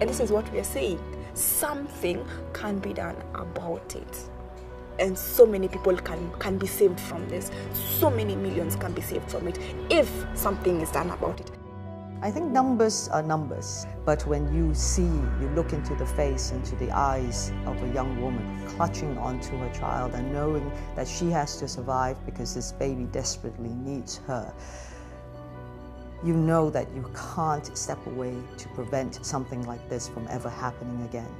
And this is what we are saying. Something can be done about it. And so many people can be saved from this. So many millions can be saved from it if something is done about it. I think numbers are numbers, but when you look into the face, into the eyes of a young woman clutching onto her child and knowing that she has to survive because this baby desperately needs her, you know that you can't step away to prevent something like this from ever happening again.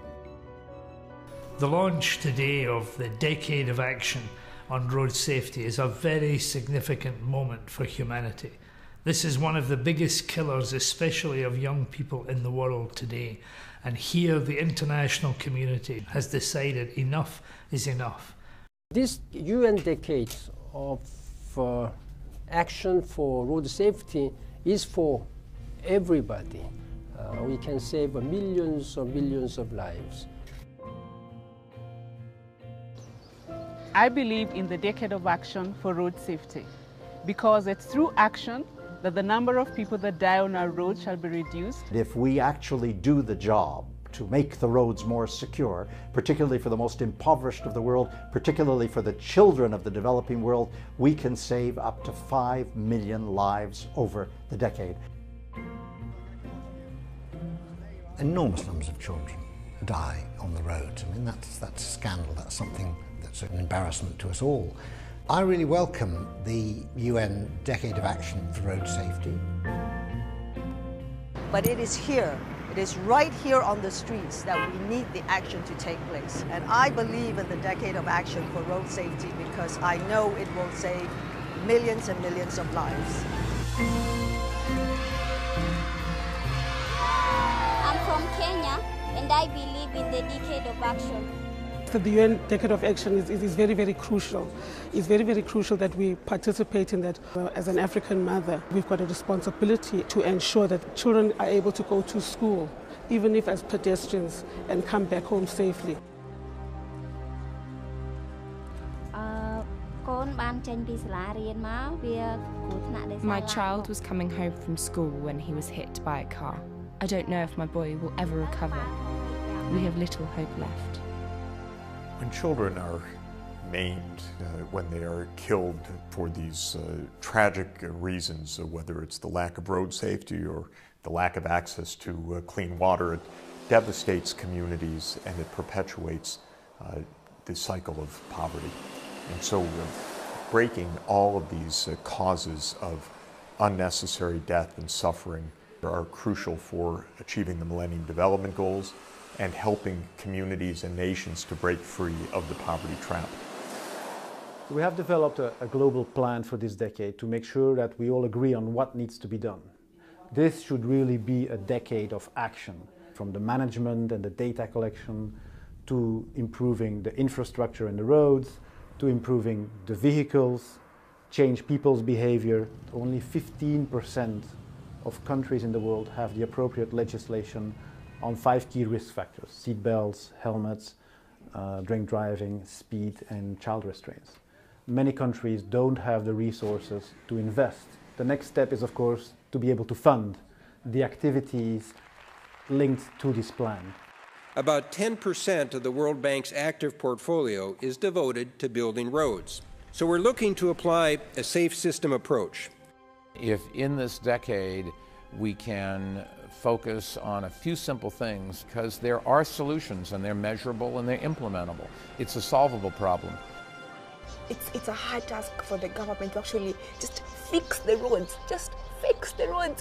The launch today of the Decade of Action on Road Safety is a very significant moment for humanity. This is one of the biggest killers, especially of young people in the world today. And here the international community has decided enough is enough. This UN Decade of Action for Road Safety is for everybody. We can save millions or billions of lives. I believe in the Decade of Action for Road Safety because it's through action that the number of people that die on our roads shall be reduced. If we actually do the job to make the roads more secure, particularly for the most impoverished of the world, particularly for the children of the developing world, we can save up to 5 million lives over the decade. Enormous numbers of children die on the roads. I mean, that's a scandal. That's something that's an embarrassment to us all. I really welcome the UN Decade of Action for Road Safety. But it is here, it is right here on the streets that we need the action to take place. And I believe in the Decade of Action for Road Safety because I know it will save millions and millions of lives. I'm from Kenya and I believe in the Decade of Action. The UN Decade of Action is very, very crucial. It's very, very crucial that we participate in that. As an African mother, we've got a responsibility to ensure that children are able to go to school, even if as pedestrians, and come back home safely. My child was coming home from school when he was hit by a car. I don't know if my boy will ever recover. We have little hope left. When children are maimed, when they are killed for these tragic reasons, whether it's the lack of road safety or the lack of access to clean water, it devastates communities and it perpetuates the cycle of poverty. And so breaking all of these causes of unnecessary death and suffering are crucial for achieving the Millennium Development Goals and helping communities and nations to break free of the poverty trap. We have developed a global plan for this decade to make sure that we all agree on what needs to be done. This should really be a decade of action, from the management and the data collection to improving the infrastructure and the roads, to improving the vehicles, change people's behavior. Only 15% of countries in the world have the appropriate legislation on 5 key risk factors: seat belts, helmets, drink driving, speed, and child restraints. Many countries don't have the resources to invest. The next step is, of course, to be able to fund the activities linked to this plan. About 10% of the World Bank's active portfolio is devoted to building roads. So we're looking to apply a safe system approach. If in this decade we can focus on a few simple things, because there are solutions and they're measurable and they're implementable. It's a solvable problem. It's a hard task for the government to actually just fix the roads,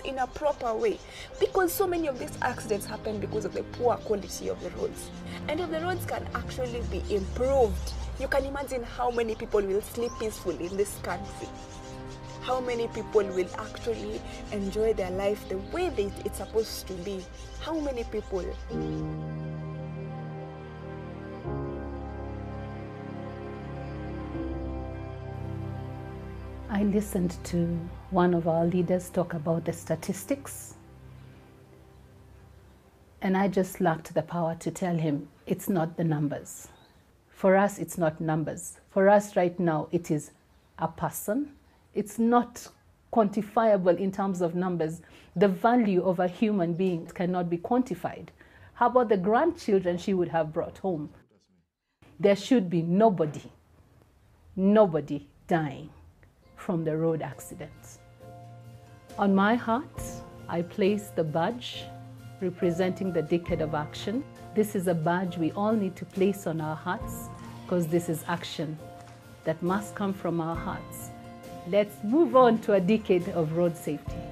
in a proper way, because so many of these accidents happen because of the poor quality of the roads. And if the roads can actually be improved, you can imagine how many people will sleep peacefully in this country. How many people will actually enjoy their life the way it's supposed to be? How many people? I listened to one of our leaders talk about the statistics, and I just lacked the power to tell him it's not the numbers. For us, it's not numbers. For us right now, it is a person. It's not quantifiable in terms of numbers. The value of a human being cannot be quantified. How about the grandchildren she would have brought home? There should be nobody dying from the road accidents. On my heart, I place the badge representing the Decade of Action. This is a badge we all need to place on our hearts because this is action that must come from our hearts. Let's move on to a decade of road safety.